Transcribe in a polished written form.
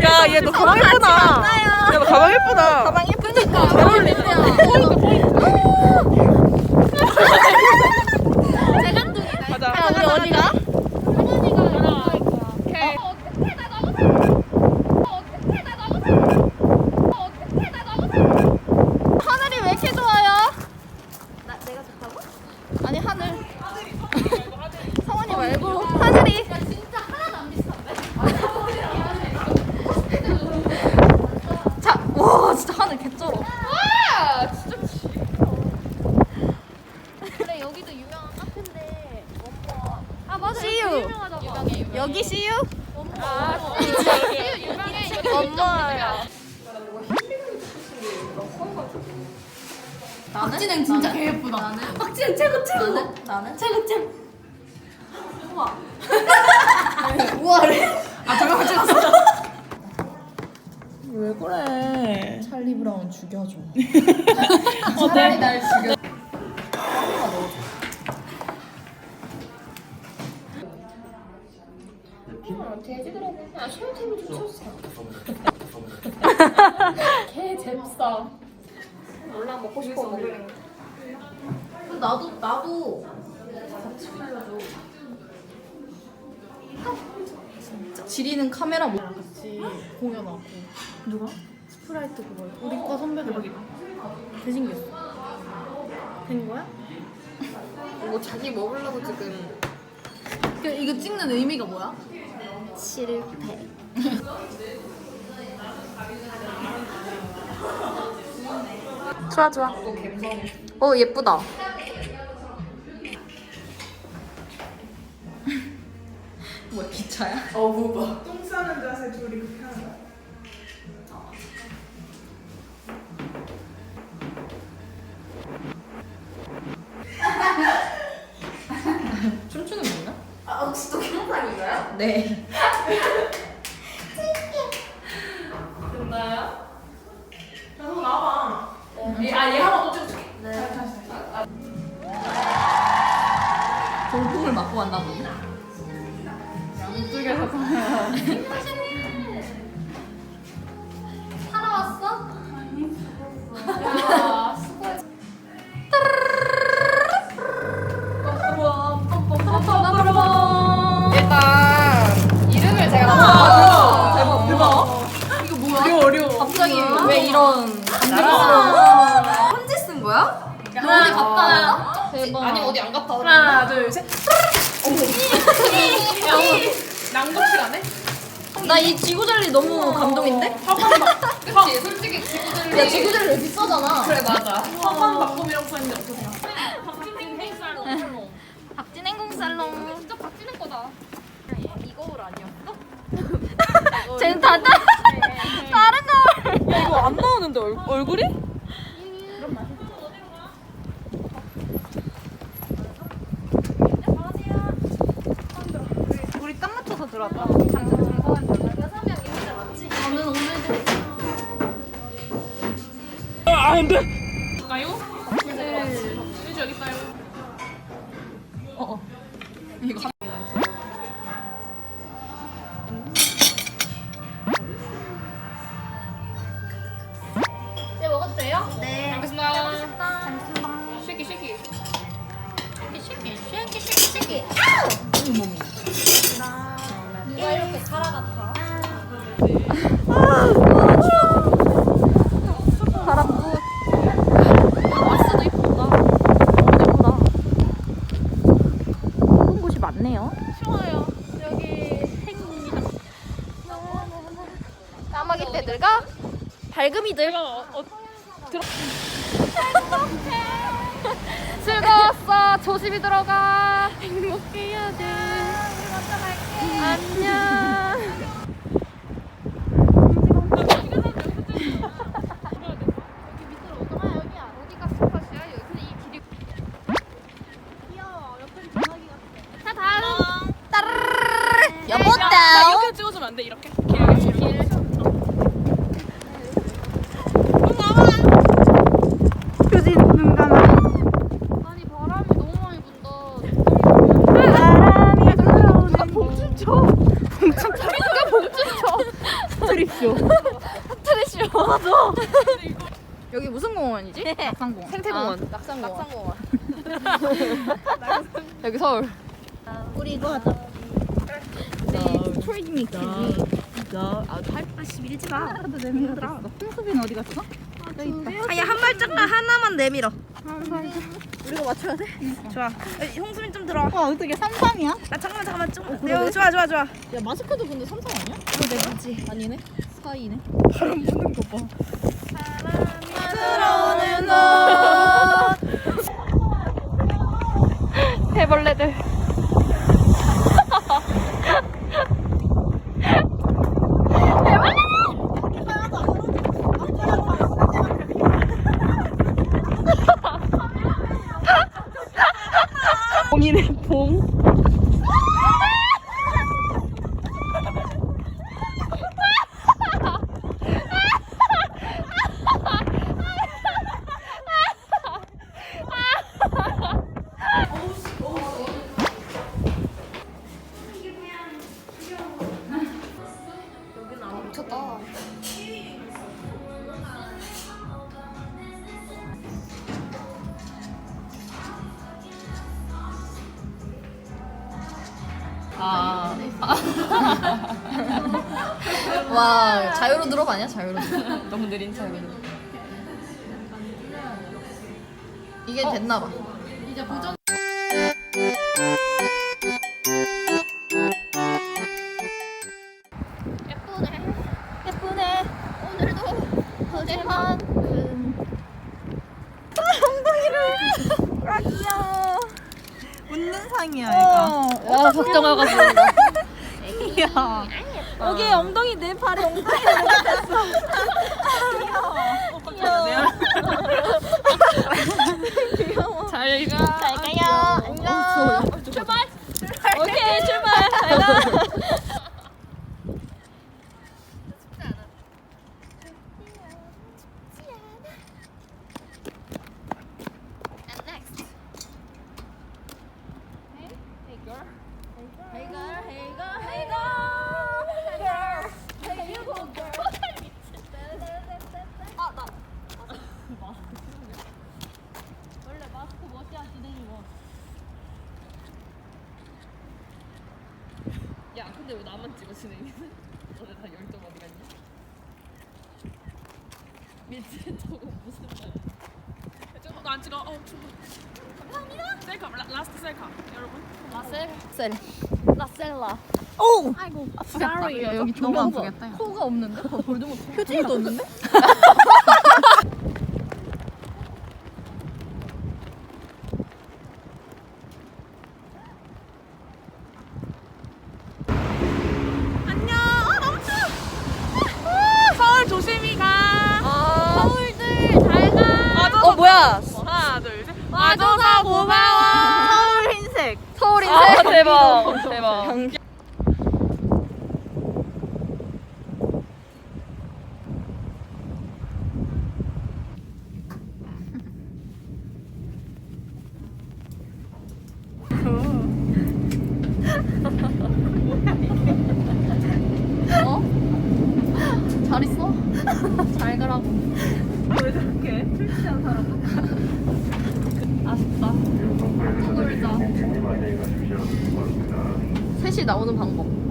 야, 얘 너 가방 예쁘다. 야, 너 가방 예쁘다. 가방 예쁘니까. 잘 어울리네. 재간둥이다. 가자. 야, 우리 어디가? 하늘이 왜 이렇게 좋아요? 내가 좋다고? 아니 하늘. 성원이 말고 하늘이. 진짜 하나도 안 비슷한데? 자, 와 진짜 하늘 개쩔어. 와 진짜 그래 여기도 유명한 카페인데 아 맞아 CU 유명하다고. 여기 CU? 아 CU 유명해. 엄마야. 박진행 진짜 개 예쁘다. 박진행 최고 최고. 나는 최고 최고. 우와. 우와래. 아 잠깐만 찍었어. 왜 그래? 찰리 브라운 죽여줘. 어때? 날 죽여. 돼지그레는 아 쉐어템이 좀 쳤어. 개 잽싸. 몰라 먹고 싶어 먹으려고. 나도 같이 살려줘. 진짜 지리는 카메라 뭐 같이 공연하고. 누가? 스프라이트 그거 우리 과 선배들 개 생겼어. 된 거야? 뭐 자기 먹으려고 지금 이거 찍는 의미가 뭐야? 실패. 좋아 좋아. 예쁘다. 뭐야 기차야? 똥 싸는 자세 둘이 그렇게 하는 거야. 춤추는 거야? 아 혹시 동영상인가요? 네. 됐나요? 나도 나와봐. 얘 한번 또 찍어줄게. 네. 돌풍을 맞고 간다 보니? 양쪽에서 가면. 살아왔어? 야 수고했어. 일단 이름을 제가 대박. 이거 뭐야? 어려워. 갑자기 왜 이런 편지 쓴 거야? 너 어디 갔다 야? 대박. 아니 어디 안 갔다 오는 하나, 둘, 셋. 낭독 시간에? 나 이 지구젤리 너무 감동인데? 그치 솔직히 지구들이 야 지구젤리 비싸잖아. 그래 맞아. 화관 바꿈이라고 써있는데 어떠세요? 박진행 공살롱. 진짜 박진행 거다. 이거울 아니었어? 쟤는 다른 걸. 야, 이거 안 나오는데 얼굴이? 우리 딱 맞춰서 들어왔다. 저는 오늘 안 돼. 가요? 네. 여기 있어요. 이거 네 먹어도 돼요? 네. 알겠습니다. 쉐키 쉐키. 쉐키. 누가 이렇게 카라 같아? 바람 부. 와스도 이쁘다. 예쁘다. 예쁜 곳이 많네요. 좋아요. 여기 행입니다. 까마귀 떼들과 밝음이들. 즐거웠어. 조심히 들어가. 행복해야 돼. 우리 먼저 갈게. 안녕. 어디가 스팟이야? 여기 이 길이. 귀여워. 옆에 전화기 같아. 자 다음. 따르르르. 나 여보다. 이렇게 찍어주면 안 돼? 이렇게? 길게. 표진 눈 감아. 아니 바람이 너무 많이 분다. 바람이 불어오는 봉준초. 봉준초. 봉준초. 트립쇼. 맞아. 여기 무슨 공원이지? 낙산공원. 생태공원. 낙산공원. 여기 서울. 우리 이거 하자. 우리 트레이닝 아, 881지 마. 카드 내밀어들어. 홍수빈 어디 갔어? 여기 있다. 아야 한 발짝만 하나만 내밀어. 우리가 맞춰야 돼? 좋아. 홍수민 좀 들어. 와 어떻게 3-3이야? 아 잠깐만 좀. 네, 좋아. 야 마스크도 근데 3-3 아니야? 내지. 아니네. 4-2네. 바람 부는 거 봐. 들어오는 것. 해벌레들. 봉이네 봉. 미쳤다. 와 자유로 드롭 아니야? 자유로 드롭. 너무 느린 차이로. 이게 됐나봐. 이제 보정. 예쁘네. 오늘도 어제만큼. 아 귀여워. 웃는 상이야 와 걱정하가지고. 이거. 여기 엉덩이 내 발에 엉덩이 잘 가. 잘 가요. 안녕. 출발. 오케이 출발. 잘 가. 야 근데 왜 나만 찍어 진행이는? 너네 다 열정 어디 갔니? 밑에 저거 무슨 말이야? 저거 안 찍어. 감사합니다. 셀카 라스트 셀카 여러분. 셀. 라셀라. 오. 아이고. Sorry. 야, 여기 너무 조명 아프겠다. 코가 없는데? 볼드모트. 표정도 없는데? 서울 조심히 가. 서울들 잘 가. 뭐야? 하나 둘 셋. 와줘서 고마워. 서울 흰색. 서울 인생. 대박 대박. 잘 있어? 잘 가라고. 왜 저렇게 출시한 사람? 아쉽다. 또 놀자. 셋이 나오는 방법.